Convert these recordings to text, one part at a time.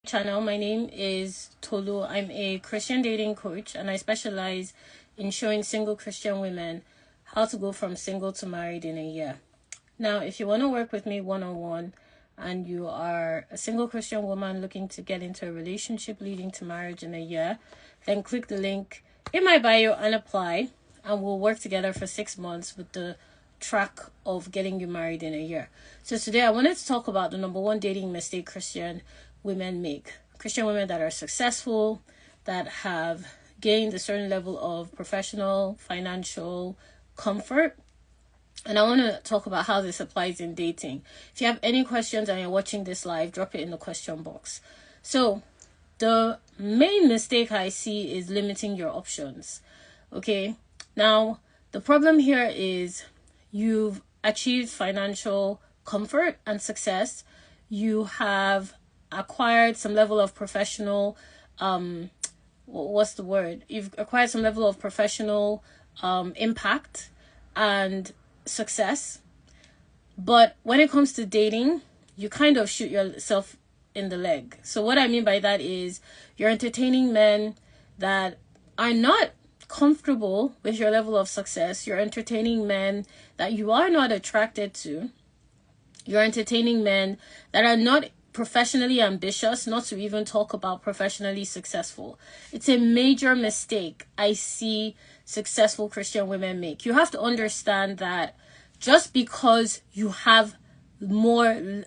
Channel. My name is Tolu. I'm a Christian dating coach and I specialize in showing single Christian women how to go from single to married in a year. Now, if you want to work with me one-on-one and you are a single Christian woman looking to get into a relationship leading to marriage in a year, then click the link in my bio and apply, and we'll work together for 6 months with the track of getting you married in a year. So today I wanted to talk about the number one dating mistake Christian women make. Christian women that are successful, that have gained a certain level of professional, financial comfort. And I want to talk about how this applies in dating. If you have any questions and you're watching this live, drop it in the question box. So the main mistake I see is limiting your options. Okay. Now, the problem here is you've achieved financial comfort and success. You have acquired some level of professional, You've acquired some level of professional impact and success. But when it comes to dating, you kind of shoot yourself in the leg. So what I mean by that is you're entertaining men that are not comfortable with your level of success. You're entertaining men that you are not attracted to. You're entertaining men that are not professionally ambitious, not to even talk about professionally successful. It's a major mistake I see successful Christian women make. You have to understand that just because you have more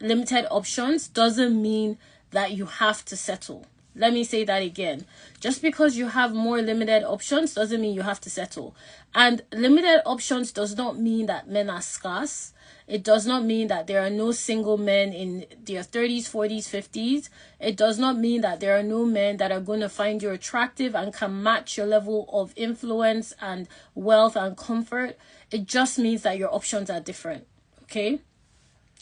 limited options doesn't mean that you have to settle. Let me say that again. Just because you have more limited options doesn't mean you have to settle. And limited options does not mean that men are scarce. It does not mean that there are no single men in their 30s, 40s, 50s. It does not mean that there are no men that are going to find you attractive and can match your level of influence and wealth and comfort. It just means that your options are different. Okay?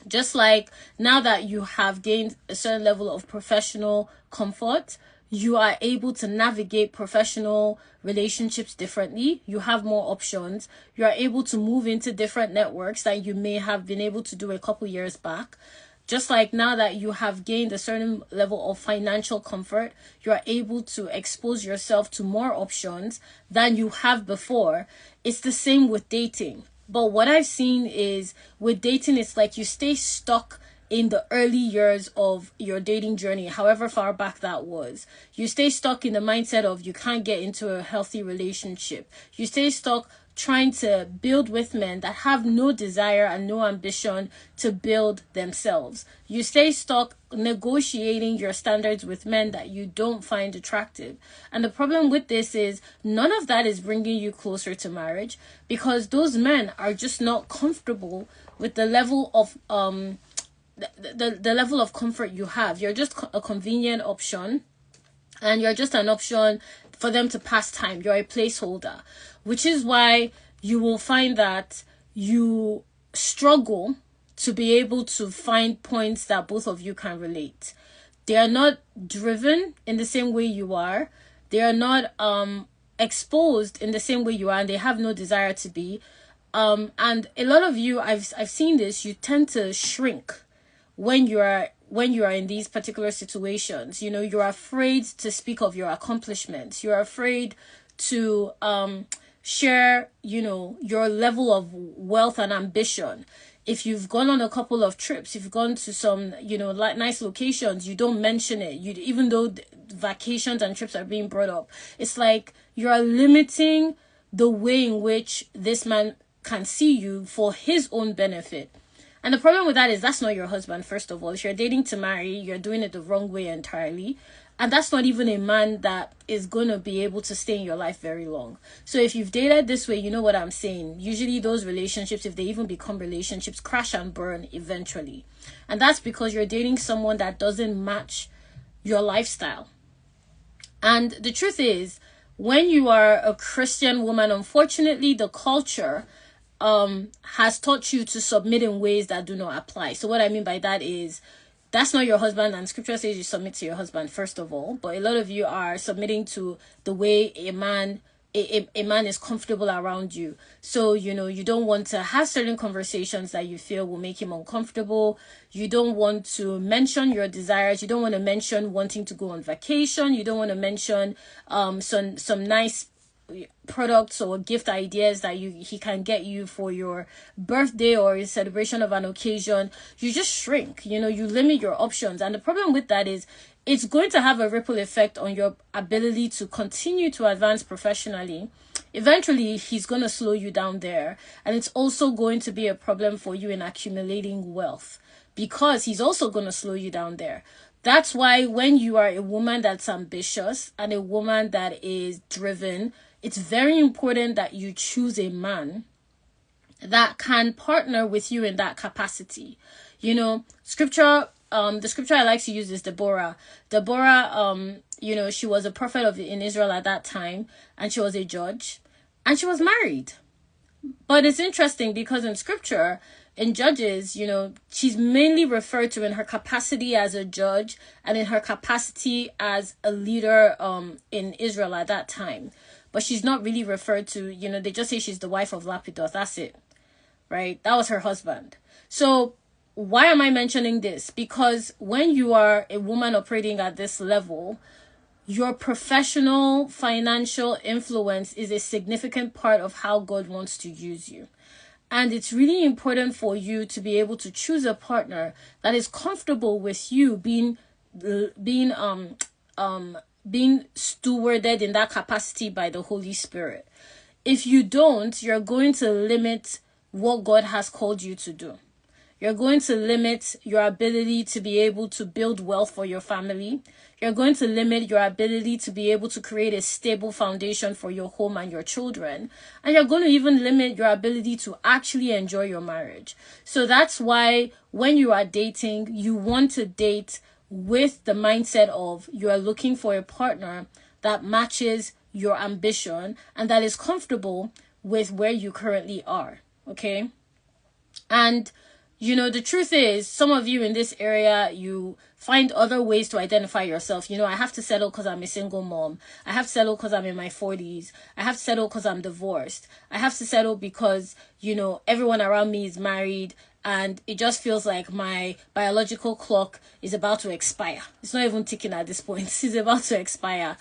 Just like now that you have gained a certain level of professional comfort, you are able to navigate professional relationships differently. You have more options. You are able to move into different networks that you may have been able to do a couple years back. Just like now that you have gained a certain level of financial comfort, you are able to expose yourself to more options than you have before. It's the same with dating. But what I've seen is with dating, it's like you stay stuck in the early years of your dating journey, however far back that was. You stay stuck in the mindset of you can't get into a healthy relationship. You stay stuck trying to build with men that have no desire and no ambition to build themselves. You stay stuck negotiating your standards with men that you don't find attractive. And the problem with this is none of that is bringing you closer to marriage, because those men are just not comfortable with the level of the level of comfort you have. You're just a convenient option, and you're just an option for them to pass time. You're a placeholder, which is why you will find that you struggle to be able to find points that both of you can relate. They are not driven in the same way you are. They are not exposed in the same way you are, and they have no desire to be. And a lot of you, I've seen this, you tend to shrink when you are in these particular situations. You know, you're afraid to speak of your accomplishments. You're afraid to share, your level of wealth and ambition. If you've gone on a couple of trips, if you've gone to some, like nice locations, you don't mention it. Even though vacations and trips are being brought up, it's like you are limiting the way in which this man can see you for his own benefit. And the problem with that is that's not your husband, first of all. If you're dating to marry, you're doing it the wrong way entirely. And that's not even a man that is going to be able to stay in your life very long. So if you've dated this way, you know what I'm saying. Usually those relationships, if they even become relationships, crash and burn eventually. And that's because you're dating someone that doesn't match your lifestyle. And the truth is, when you are a Christian woman, unfortunately, the culture has taught you to submit in ways that do not apply. So what I mean by that is that's not your husband, and scripture says you submit to your husband first of all, but a lot of you are submitting to the way a man a man is comfortable around you. So, you don't want to have certain conversations that you feel will make him uncomfortable. You don't want to mention your desires. You don't want to mention wanting to go on vacation. You don't want to mention some nice products or gift ideas that he can get you for your birthday or a celebration of an occasion. You just shrink. You limit your options. And the problem with that is it's going to have a ripple effect on your ability to continue to advance professionally. Eventually, he's going to slow you down there. And it's also going to be a problem for you in accumulating wealth, because he's also going to slow you down there. That's why when you are a woman that's ambitious and a woman that is driven, it's very important that you choose a man that can partner with you in that capacity. Scripture, the scripture I like to use is Deborah. Deborah, she was a prophet in Israel at that time, and she was a judge, and she was married. But it's interesting because in scripture, in Judges, she's mainly referred to in her capacity as a judge and in her capacity as a leader in Israel at that time. But she's not really referred to, they just say she's the wife of Lapidoth. That's it, right? That was her husband. So why am I mentioning this? Because when you are a woman operating at this level, your professional financial influence is a significant part of how God wants to use you. And it's really important for you to be able to choose a partner that is comfortable with you being stewarded in that capacity by the Holy Spirit. If you don't, you're going to limit what God has called you to do. You're going to limit your ability to be able to build wealth for your family. You're going to limit your ability to be able to create a stable foundation for your home and your children. And you're going to even limit your ability to actually enjoy your marriage. So that's why when you are dating, you want to date with the mindset of you are looking for a partner that matches your ambition and that is comfortable with where you currently are. Okay? And the truth is, some of you in this area, you find other ways to identify yourself. I have to settle because I'm a single mom. I have to settle because I'm in my 40s. I have to settle because I'm divorced. I have to settle because, everyone around me is married and it just feels like my biological clock is about to expire. It's not even ticking at this point. It's about to expire.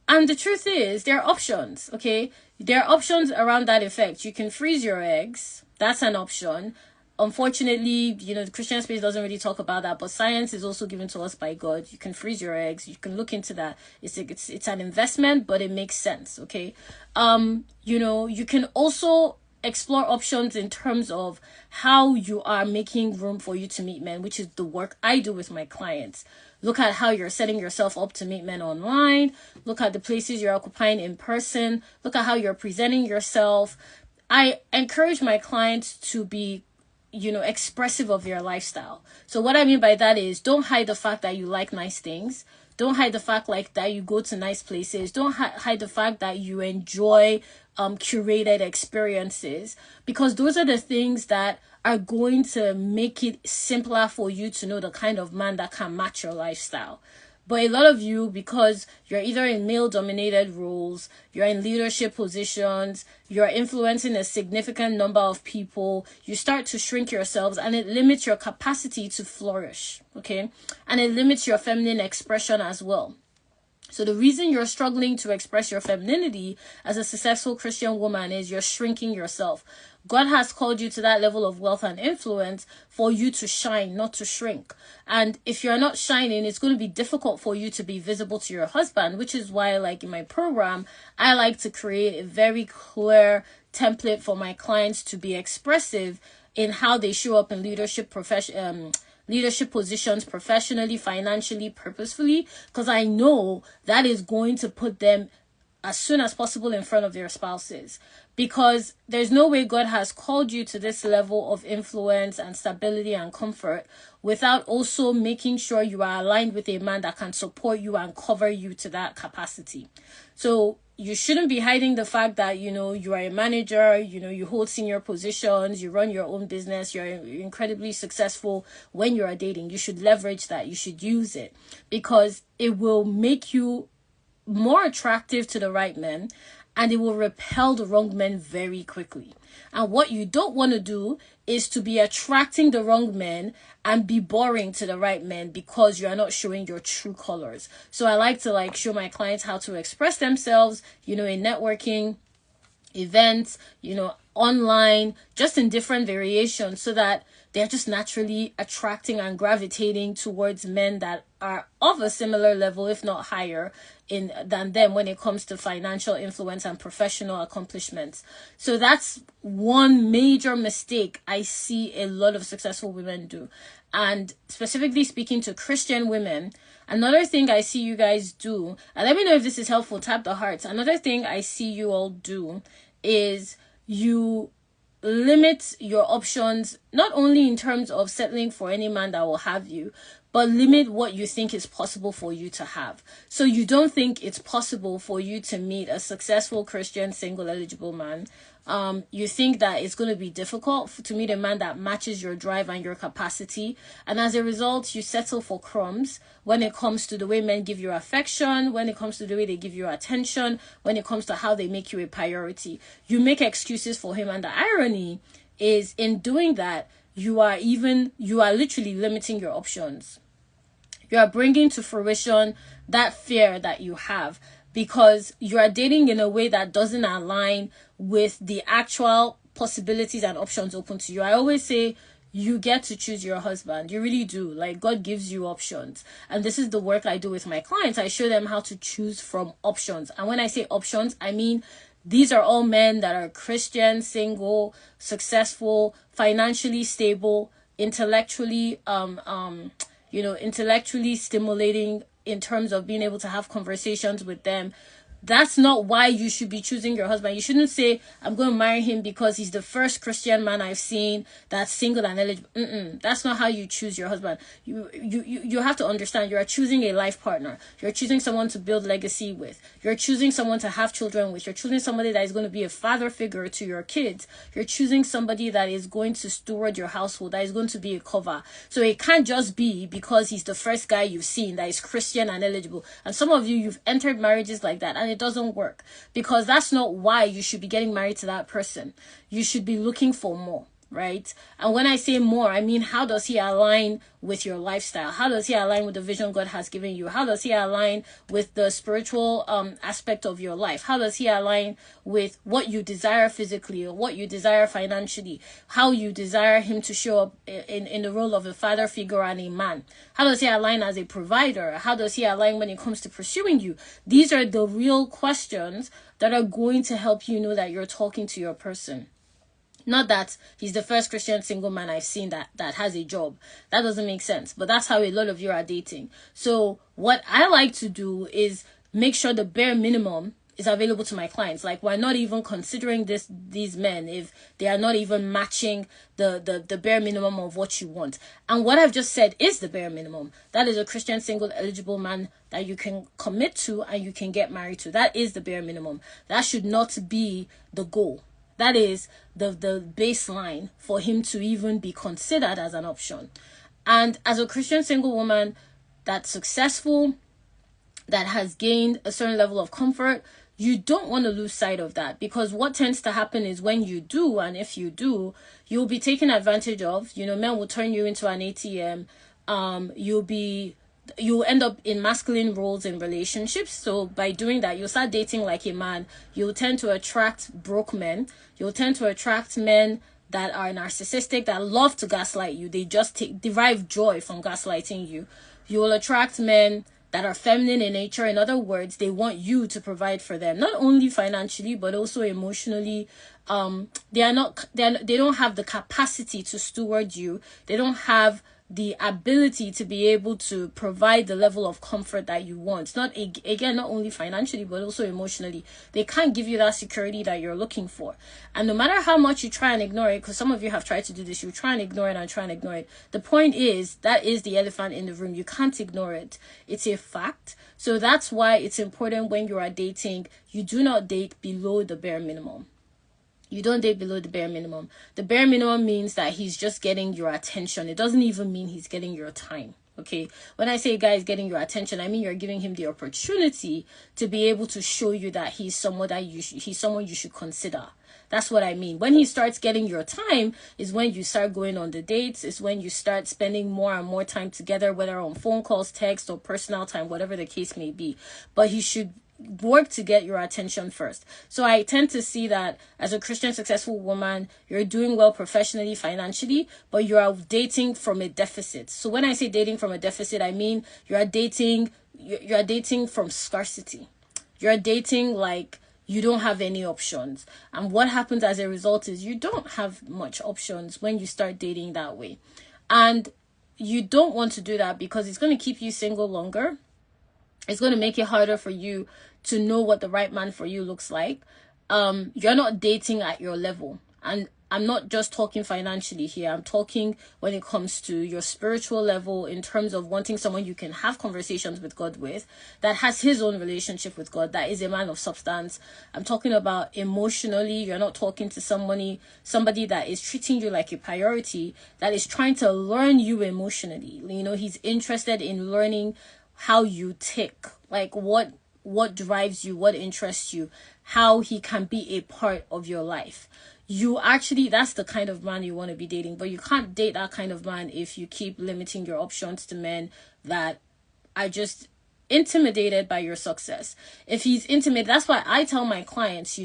And the truth is, there are options, okay? There are options around that effect. You can freeze your eggs. That's an option. Unfortunately, the Christian space doesn't really talk about that, but science is also given to us by God. You can freeze your eggs. You can look into that. It's an investment, but it makes sense. Okay. You can also explore options in terms of how you are making room for you to meet men, which is the work I do with my clients. Look at how you're setting yourself up to meet men online. Look at the places you're occupying in person. Look at how you're presenting yourself. I encourage my clients to be expressive of your lifestyle. So what I mean by that is, don't hide the fact that you like nice things. Don't hide the fact that you go to nice places. Don't hide the fact that you enjoy curated experiences, because those are the things that are going to make it simpler for you to know the kind of man that can match your lifestyle. But a lot of you, because you're either in male-dominated roles, you're in leadership positions, you're influencing a significant number of people, you start to shrink yourselves, and it limits your capacity to flourish, okay? And it limits your feminine expression as well. So the reason you're struggling to express your femininity as a successful Christian woman is you're shrinking yourself. God has called you to that level of wealth and influence for you to shine, not to shrink. And if you're not shining, it's going to be difficult for you to be visible to your husband, which is why, in my program, I like to create a very clear template for my clients to be expressive in how they show up in leadership positions professionally, financially, purposefully, because I know that is going to put them as soon as possible in front of their spouses, because there's no way God has called you to this level of influence and stability and comfort without also making sure you are aligned with a man that can support you and cover you to that capacity. So you shouldn't be hiding the fact that, you are a manager, you hold senior positions, you run your own business, you're incredibly successful when you are dating. You should leverage that. You should use it, because it will make you more attractive to the right men, and it will repel the wrong men very quickly. And what you don't want to do is to be attracting the wrong men and be boring to the right men because you are not showing your true colors. So I like to show my clients how to express themselves, in networking, events, online, just in different variations, so that they're just naturally attracting and gravitating towards men that are of a similar level, if not higher, than them when it comes to financial influence and professional accomplishments. So that's one major mistake I see a lot of successful women do. And specifically speaking to Christian women, another thing I see you guys do, and let me know if this is helpful, tap the hearts. Another thing I see you all do is you limit your options, not only in terms of settling for any man that will have you, but limit what you think is possible for you to have. So you don't think it's possible for you to meet a successful Christian single eligible man. You think that it's going to be difficult to meet a man that matches your drive and your capacity, and as a result you settle for crumbs when it comes to the way men give you affection, when it comes to the way they give you attention, when it comes to how they make you a priority. You make excuses for him, and the irony is, in doing that, you are literally limiting your options. You are bringing to fruition that fear that you have, because you are dating in a way that doesn't align with the actual possibilities and options open to you. I always say you get to choose your husband. You really do. God gives you options. And this is the work I do with my clients. I show them how to choose from options. And when I say options, I mean these are all men that are Christian, single, successful, financially stable, intellectually intellectually stimulating in terms of being able to have conversations with them. That's not why you should be choosing your husband. You shouldn't say, I'm going to marry him because he's the first Christian man I've seen that's single and eligible. That's not how you choose your husband. You have to understand, you are choosing a life partner. You're choosing someone to build legacy with. You're choosing someone to have children with. You're choosing somebody that is going to be a father figure to your kids. You're choosing somebody that is going to steward your household, that is going to be a cover. So it can't just be because he's the first guy you've seen that is Christian and eligible. And some of you've entered marriages like that, and it doesn't work, because that's not why you should be getting married to that person. You should be looking for more, right? And when I say more, I mean, how does he align with your lifestyle? How does he align with the vision God has given you? How does he align with the spiritual aspect of your life? How does he align with what you desire physically or what you desire financially? How you desire him to show up in the role of a father figure and a man? How does he align as a provider? How does he align when it comes to pursuing you? These are the real questions that are going to help you know that you're talking to your person. Not that he's the first Christian single man I've seen that has a job. That doesn't make sense. But that's how a lot of you are dating. So what I like to do is make sure the bare minimum is available to my clients. We're not even considering these men if they are not even matching the bare minimum of what you want. And what I've just said is the bare minimum. That is a Christian single eligible man that you can commit to and you can get married to. That is the bare minimum. That should not be the goal. That is the baseline for him to even be considered as an option. And as a Christian single woman that's successful, that has gained a certain level of comfort, you don't want to lose sight of that, because what tends to happen is when you do, and if you do, you'll be taken advantage of. Men will turn you into an ATM. You'll end up in masculine roles in relationships. So by doing that, you'll start dating like a man. You'll tend to attract broke men. You'll tend to attract men that are narcissistic, that love to gaslight you. They just derive joy from gaslighting you. You will attract men that are feminine in nature. In other words, they want you to provide for them, not only financially, but also emotionally. They don't have the capacity to steward you. They don't have the ability to be able to provide the level of comfort that you want. Not only financially, but also emotionally. They can't give you that security that you're looking for. And no matter how much you try and ignore it, because some of you have tried to do this, you try and ignore it and try and ignore it. The point is, that is the elephant in the room. You can't ignore it. It's a fact. So that's why it's important when you are dating, you do not date below the bare minimum. You don't date below the bare minimum. The bare minimum means that he's just getting your attention. It doesn't even mean he's getting your time. Okay, when I say a guy is getting your attention, I mean you're giving him the opportunity to be able to show you that he's someone that he's someone you should consider. That's what I mean. When he starts getting your time is when you start going on the dates, is when you start spending more and more time together, whether on phone calls, text, or personal time, whatever the case may be. But he should work to get your attention first. So I tend to see that as a Christian successful woman, you're doing well professionally, financially, but you are dating from a deficit. So when I say dating from a deficit, I mean you're dating from scarcity. You're dating like you don't have any options. And what happens as a result is you don't have much options when you start dating that way. And you don't want to do that because it's going to keep you single longer. It's going to make it harder for you to know what the right man for you looks like. You're not dating at your level. And I'm not just talking financially here. I'm talking when it comes to your spiritual level, in terms of wanting someone you can have conversations with God with, that has his own relationship with God, that is a man of substance. I'm talking about emotionally. You're not talking to somebody that is treating you like a priority, that is trying to learn you emotionally. You know, he's interested in learning how you tick, like what drives you, what interests you, how he can be a part of your life. That's the kind of man you want to be dating. But you can't date that kind of man if you keep limiting your options to men that are just intimidated by your success. If he's intimidated, that's why I tell my clients,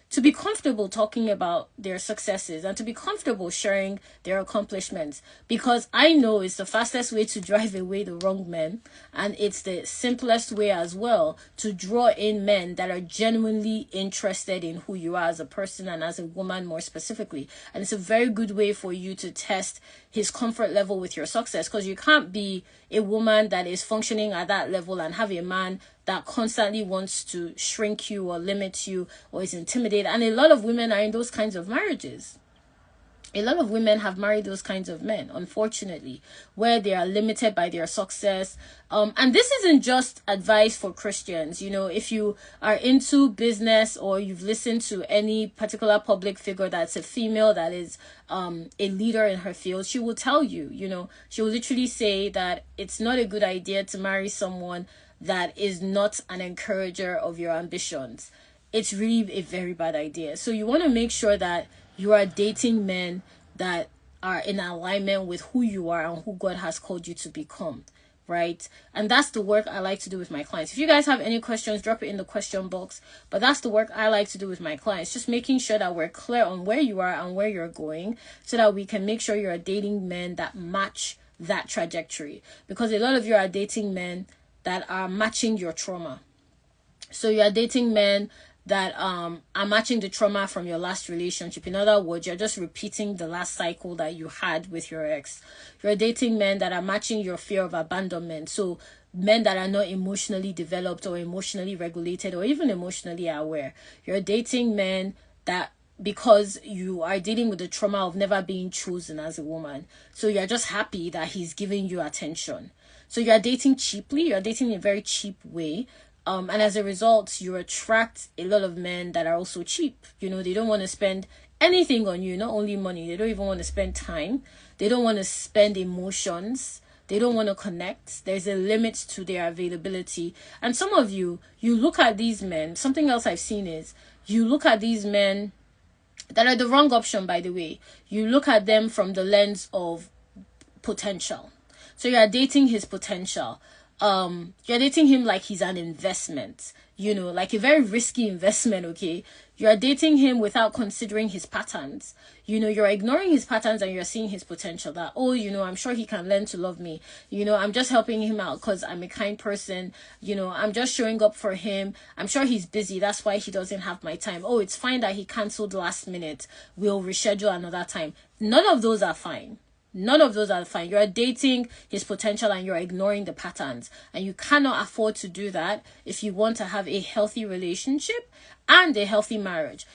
to be comfortable talking about their successes and to be comfortable sharing their accomplishments, because I know it's the fastest way to drive away the wrong men, and it's the simplest way as well to draw in men that are genuinely interested in who you are as a person and as a woman more specifically. And it's a very good way for you to test his comfort level with your success, because you can't be a woman that is functioning at that level and have a man that constantly wants to shrink you or limit you or is intimidated. And a lot of women are in those kinds of marriages. A lot of women have married those kinds of men, unfortunately, where they are limited by their success. And this isn't just advice for Christians. If you are into business or you've listened to any particular public figure that's a female that is a leader in her field, she will tell you, she will literally say that it's not a good idea to marry someone that is not an encourager of your ambitions. It's really a very bad idea. So you want to make sure that you are dating men that are in alignment with who you are and who God has called you to become, right? And that's the work I like to do with my clients. If you guys have any questions, drop it in the question box. But that's the work I like to do with my clients, just making sure that we're clear on where you are and where you're going, so that we can make sure you're dating men that match that trajectory. Because a lot of you are dating men that are matching your trauma. So you are dating men that are matching the trauma from your last relationship. In other words, you're just repeating the last cycle that you had with your ex. You're dating men that are matching your fear of abandonment. So men that are not emotionally developed or emotionally regulated or even emotionally aware. You're dating men that, because you are dealing with the trauma of never being chosen as a woman, so you're just happy that he's giving you attention. So you're dating cheaply, you're dating in a very cheap way. And as a result, you attract a lot of men that are also cheap. They don't want to spend anything on you, not only money. They don't even want to spend time. They don't want to spend emotions. They don't want to connect. There's a limit to their availability. And some of you look at these men. Something else I've seen is you look at these men that are the wrong option, by the way. You look at them from the lens of potential. So you are dating his potential. You're dating him like he's an investment, like a very risky investment. Okay, you're dating him without considering his patterns. You're ignoring his patterns and you're seeing his potential, that, I'm sure he can learn to love me. I'm just helping him out because I'm a kind person. I'm just showing up for him. I'm sure he's busy, that's why he doesn't have my time. Oh, it's fine that he canceled last minute, we'll reschedule another time. None of those are fine. None of those are fine. You're dating his potential and you're ignoring the patterns. And you cannot afford to do that if you want to have a healthy relationship and a healthy marriage.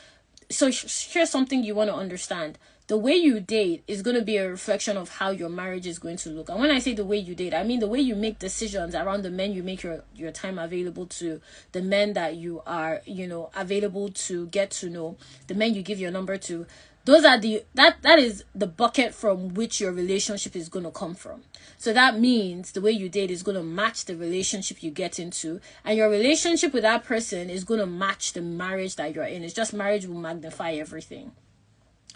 So here's something you want to understand. The way you date is going to be a reflection of how your marriage is going to look. And when I say the way you date, I mean the way you make decisions around the men you make your time available to, the men that you are, available to get to know, the men you give your number to. Those are that is the bucket from which your relationship is going to come from. So that means the way you date is going to match the relationship you get into, and your relationship with that person is going to match the marriage that you're in. It's just marriage will magnify everything.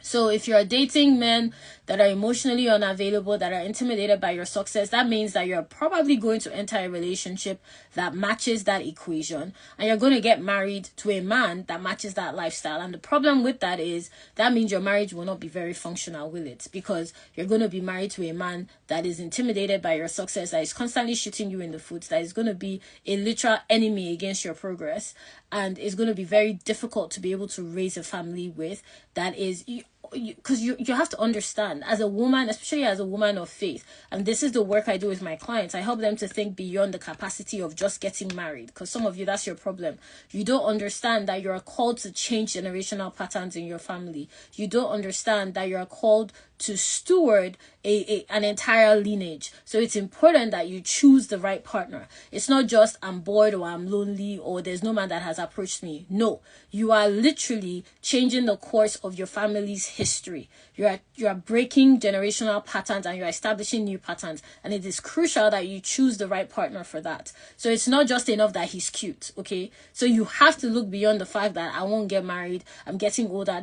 So if you're dating men that are emotionally unavailable, that are intimidated by your success, that means that you're probably going to enter a relationship that matches that equation, and you're going to get married to a man that matches that lifestyle. And the problem with that is that means your marriage will not be very functional, will it? Because you're going to be married to a man that is intimidated by your success, that is constantly shooting you in the foot, that is going to be a literal enemy against your progress, and is going to be very difficult to be able to raise a family with. That is, because you have to understand, as a woman, especially as a woman of faith, and this is the work I do with my clients, I help them to think beyond the capacity of just getting married. Because some of you, that's your problem. You don't understand that you're called to change generational patterns in your family. You don't understand that you're called to steward an entire lineage. So it's important that you choose the right partner. It's not just I'm bored or I'm lonely or there's no man that has approached me. No, you are literally changing the course of your family's history. You are breaking generational patterns and you're establishing new patterns, and it is crucial that you choose the right partner for that. So it's not just enough that he's cute, okay? So you have to look beyond the fact that I won't get married, I'm getting older,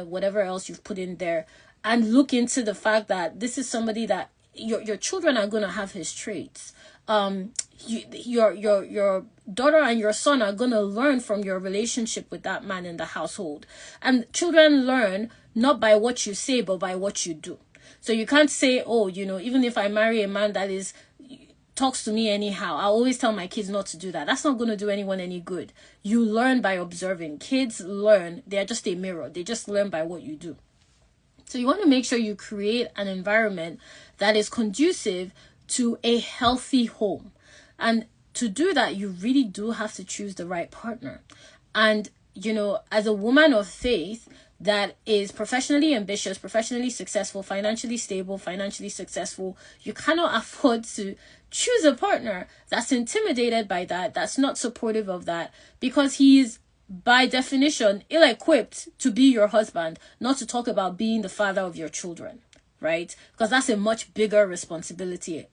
whatever else you've put in there, and look into the fact that this is somebody that your children are going to have his traits. Your daughter and your son are going to learn from your relationship with that man in the household. And children learn not by what you say, but by what you do. So you can't say, oh, even if I marry a man that talks to me anyhow, I always tell my kids not to do that. That's not going to do anyone any good. You learn by observing. Kids learn. They are just a mirror. They just learn by what you do. So you want to make sure you create an environment that is conducive to a healthy home. And to do that, you really do have to choose the right partner. And, as a woman of faith that is professionally ambitious, professionally successful, financially stable, financially successful, you cannot afford to choose a partner that's intimidated by that, that's not supportive of that, because he is by definition ill-equipped to be your husband, not to talk about being the father of your children, right? Because that's a much bigger responsibility.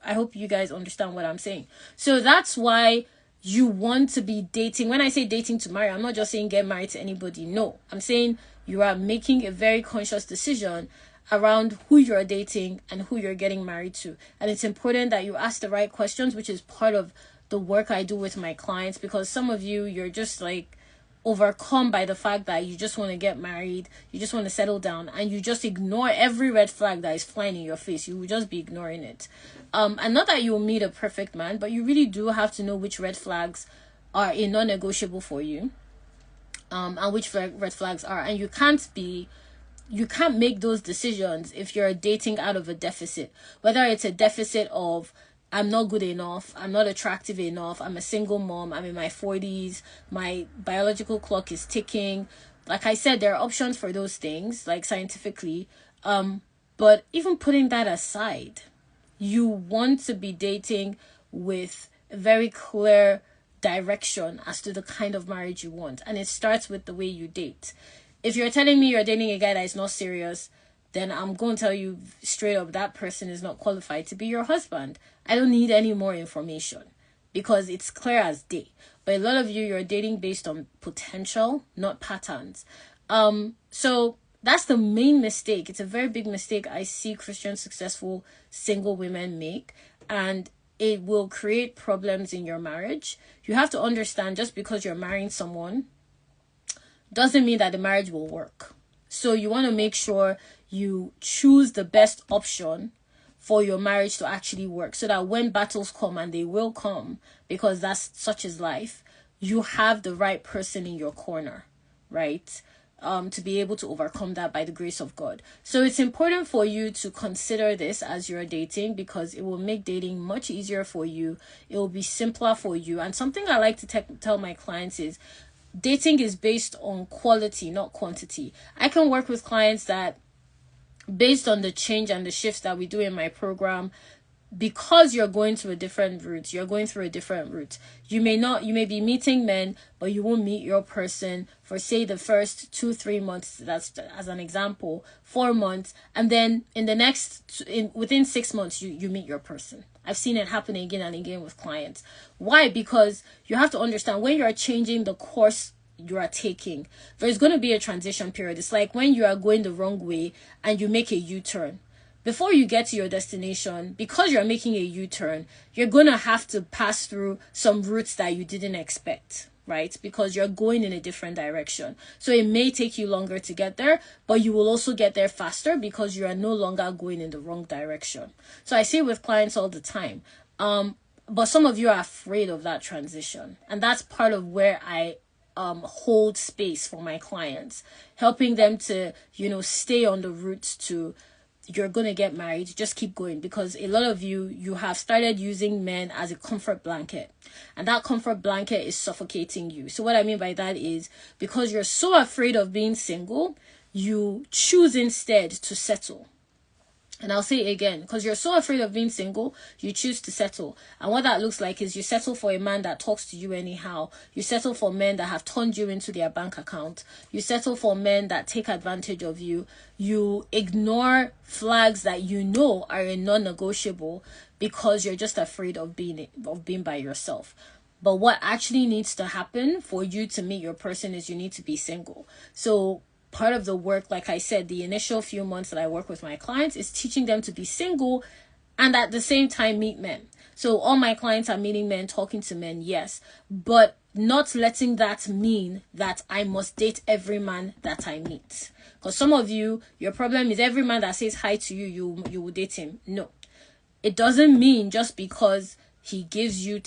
I hope you guys understand what I'm saying. So that's why you want to be dating. When I say dating to marry, I'm not just saying get married to anybody. No, I'm saying you are making a very conscious decision around who you're dating and who you're getting married to. And it's important that you ask the right questions, which is part of the work I do with my clients, because some of you're just like overcome by the fact that you just want to get married, you just want to settle down, and you just ignore every red flag that is flying in your face. You will just be ignoring it. And not that you'll meet a perfect man, but you really do have to know which red flags are a non-negotiable for you, and which red flags are. And you can't make those decisions if you're dating out of a deficit, whether it's a deficit of I'm not good enough, I'm not attractive enough, I'm a single mom, I'm in my 40s, my biological clock is ticking. Like I said, there are options for those things, like scientifically. But even putting that aside, you want to be dating with a very clear direction as to the kind of marriage you want. And it starts with the way you date. If you're telling me you're dating a guy that is not serious, then I'm going to tell you straight up that person is not qualified to be your husband. I don't need any more information because it's clear as day. But a lot of you're dating based on potential, not patterns. So that's the main mistake. It's a very big mistake I see Christian successful single women make, and it will create problems in your marriage. You have to understand, just because you're marrying someone doesn't mean that the marriage will work. So you want to make sure you choose the best option for your marriage to actually work, so that when battles come, and they will come, because that's such is life, you have the right person in your corner, right? To be able to overcome that by the grace of God. So it's important for you to consider this as you're dating, because it will make dating much easier for you. It will be simpler for you. And something I like to tell my clients is dating is based on quality, not quantity. I can work with clients that, based on the change and the shifts that we do in my program, because you're going through a different route, you may be meeting men, but you won't meet your person for, say, the first 2-3 months. That's as an example, 4 months, and then within 6 months you meet your person. I've seen it happen again and again with clients. Why? Because you have to understand, when you're changing the course you are taking, there's going to be a transition period. It's like when you are going the wrong way and you make a U-turn. Before you get to your destination, because you're making a U-turn, you're going to have to pass through some routes that you didn't expect, right? Because you're going in a different direction. So it may take you longer to get there, but you will also get there faster because you are no longer going in the wrong direction. So I see it with clients all the time. But some of you are afraid of that transition. And that's part of where I hold space for my clients, helping them to, stay on the route to, you're going to get married, just keep going. Because a lot of you have started using men as a comfort blanket, and that comfort blanket is suffocating you. So what I mean by that is, because you're so afraid of being single, you choose instead to settle. And I'll say it again, because you're so afraid of being single, you choose to settle. And what that looks like is, you settle for a man that talks to you anyhow. You settle for men that have turned you into their bank account. You settle for men that take advantage of you. You ignore flags that you know are a non-negotiable because you're just afraid of being by yourself. But what actually needs to happen for you to meet your person is, you need to be single. So part of the work, like I said, the initial few months that I work with my clients is teaching them to be single and at the same time meet men. So all my clients are meeting men, talking to men, yes, but not letting that mean that I must date every man that I meet. Because some of you, your problem is every man that says hi to you, you will date him. No, it doesn't mean just because he gives you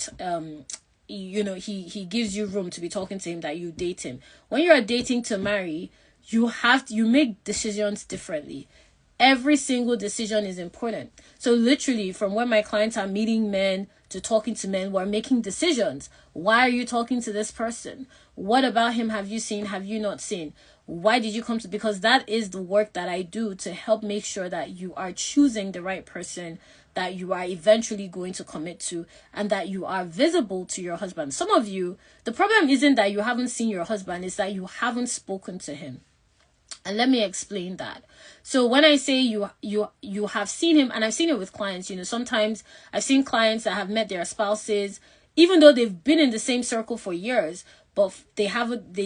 he gives you room to be talking to him that you date him. When you are dating to marry, you make decisions differently. Every single decision is important. So literally, from when my clients are meeting men to talking to men, we're making decisions. Why are you talking to this person? What about him have you seen? Have you not seen? Why did you come to? Because that is the work that I do to help make sure that you are choosing the right person that you are eventually going to commit to, and that you are visible to your husband. Some of you, the problem isn't that you haven't seen your husband, it's that you haven't spoken to him. And let me explain that. So when I say you have seen him, and I've seen it with clients, sometimes I've seen clients that have met their spouses, even though they've been in the same circle for years, but they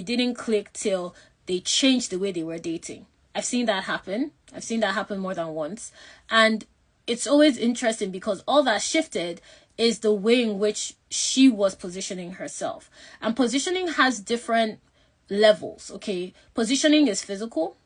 didn't click till they changed the way they were dating. I've seen that happen. I've seen that happen more than once. And it's always interesting because all that shifted is the way in which she was positioning herself. And positioning has different levels, okay? Positioning is physical.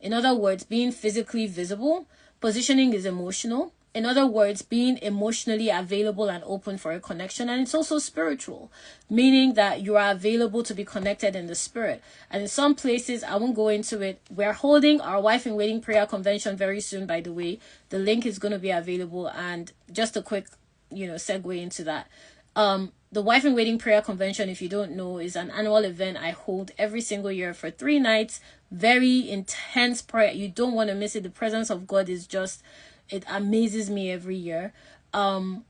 In other words, being physically visible. Positioning is emotional. In other words, being emotionally available and open for a connection. And it's also spiritual, meaning that you are available to be connected in the spirit. And in some places, I won't go into it. We're holding our Wife in Waiting prayer convention very soon, by the way. The link is going to be available. And just a quick, segue into that. The Wife in Waiting prayer convention, if you don't know, is an annual event I hold every single year for 3 nights. Very intense prayer. You don't want to miss it. The presence of God is just, it amazes me every year. And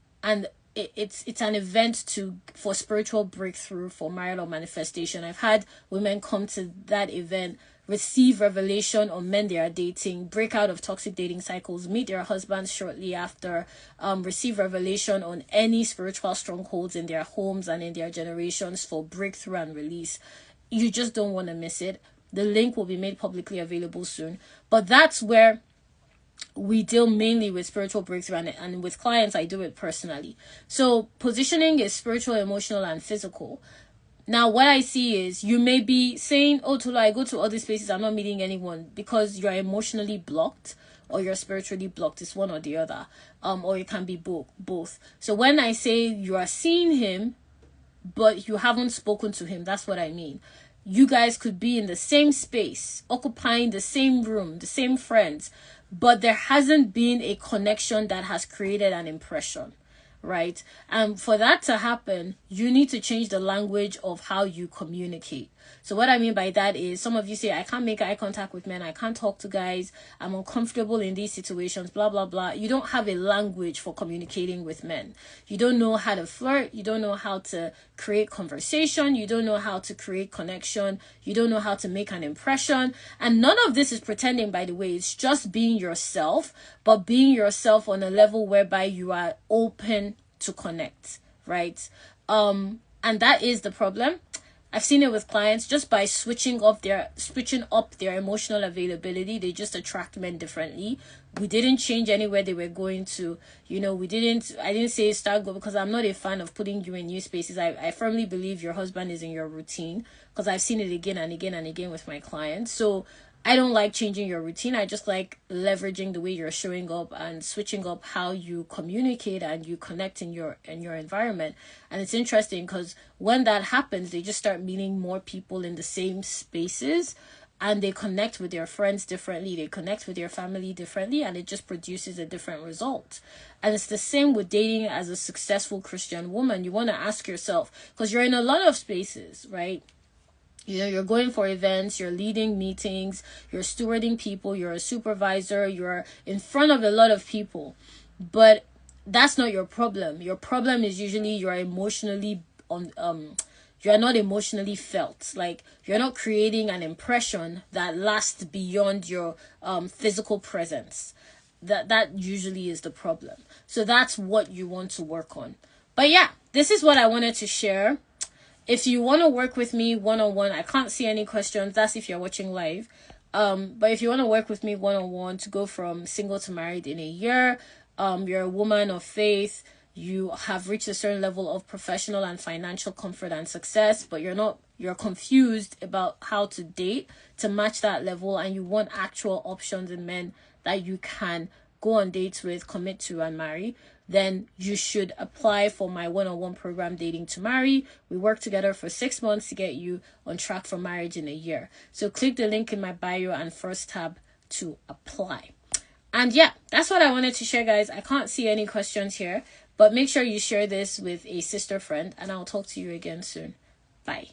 it's an event for spiritual breakthrough, for marital manifestation. I've had women come to that event, receive revelation on men they are dating, break out of toxic dating cycles, meet their husbands shortly after, receive revelation on any spiritual strongholds in their homes and in their generations for breakthrough and release. You just don't want to miss it. The link will be made publicly available soon. But that's where we deal mainly with spiritual breakthrough, and with clients I do it personally. So positioning is spiritual, emotional, and physical. Now, what I see is you may be saying, oh, Tolu, I go to all these places, I'm not meeting anyone, because you're emotionally blocked or you're spiritually blocked. It's one or the other, or it can be both. So when I say you are seeing him, but you haven't spoken to him, that's what I mean. You guys could be in the same space, occupying the same room, the same friends, but there hasn't been a connection that has created an impression, right? And for that to happen, you need to change the language of how you communicate. So what I mean by that is, some of you say, I can't make eye contact with men, I can't talk to guys, I'm uncomfortable in these situations, blah, blah, blah. You don't have a language for communicating with men. You don't know how to flirt. You don't know how to create conversation. You don't know how to create connection. You don't know how to make an impression. And none of this is pretending, by the way. It's just being yourself, but being yourself on a level whereby you are open to connect, right? And that is the problem. I've seen it with clients. Just by switching up their emotional availability, they just attract men differently. We didn't change anywhere they were going to. I didn't say start go, because I'm not a fan of putting you in new spaces. I firmly believe your husband is in your routine, because I've seen it again and again and again with my clients. So I don't like changing your routine. I just like leveraging the way you're showing up and switching up how you communicate and you connect in your environment. And it's interesting because when that happens, they just start meeting more people in the same spaces, and they connect with their friends differently, they connect with their family differently, and it just produces a different result. And it's the same with dating as a successful Christian woman. You want to ask yourself, because you're in a lot of spaces, right? You're going for events, you're leading meetings, you're stewarding people, you're a supervisor, you're in front of a lot of people. But that's not your problem. Your problem is usually you're not emotionally felt. Like, you're not creating an impression that lasts beyond your physical presence. That usually is the problem. So that's what you want to work on. But yeah, this is what I wanted to share. If you want to work with me one-on-one, I can't see any questions. That's if you're watching live. But if you want to work with me one-on-one to go from single to married in a year, you're a woman of faith, you have reached a certain level of professional and financial comfort and success, but you're confused about how to date to match that level, and you want actual options in men that you can go on dates with, commit to, and marry, then you should apply for my one-on-one program, Dating to Marry. We work together for 6 months to get you on track for marriage in a year. So click the link in my bio and first tab to apply. And yeah, that's what I wanted to share, guys. I can't see any questions here, but make sure you share this with a sister friend, and I'll talk to you again soon. Bye.